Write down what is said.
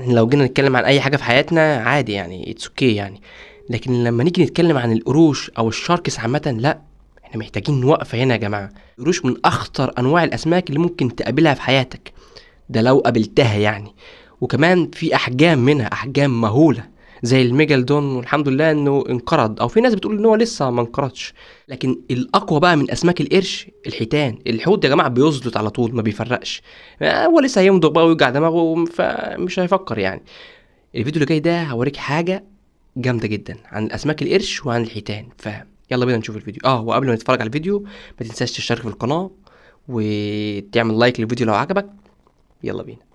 لو جينا نتكلم عن اي حاجه في حياتنا عادي يعني اتس اوكي يعني، لكن لما نيجي نتكلم عن القروش او الشاركس عامه لا، احنا محتاجين وقفه هنا يا جماعه. القروش من اخطر انواع الاسماك اللي ممكن تقابلها في حياتك، ده لو قابلتها يعني. وكمان في احجام منها، احجام مهوله زي الميجالدون، والحمد لله انه انقرض، او في ناس بتقول ان هو لسه ما انقرضش. لكن الاقوى بقى من اسماك القرش الحيتان. الحوت يا جماعه بيزلط على طول ما بيفرقش، هو لسه هيمضغ بقى ويوجع دماغه فمش هيفكر يعني. الفيديو اللي جاي ده هوريك حاجه جامده جدا عن الاسماك القرش وعن الحيتان، يلا بينا نشوف الفيديو. وقبل ما نتفرج على الفيديو ما تنساش تشترك في القناه وتعمل لايك للفيديو لو عجبك. يلا بينا.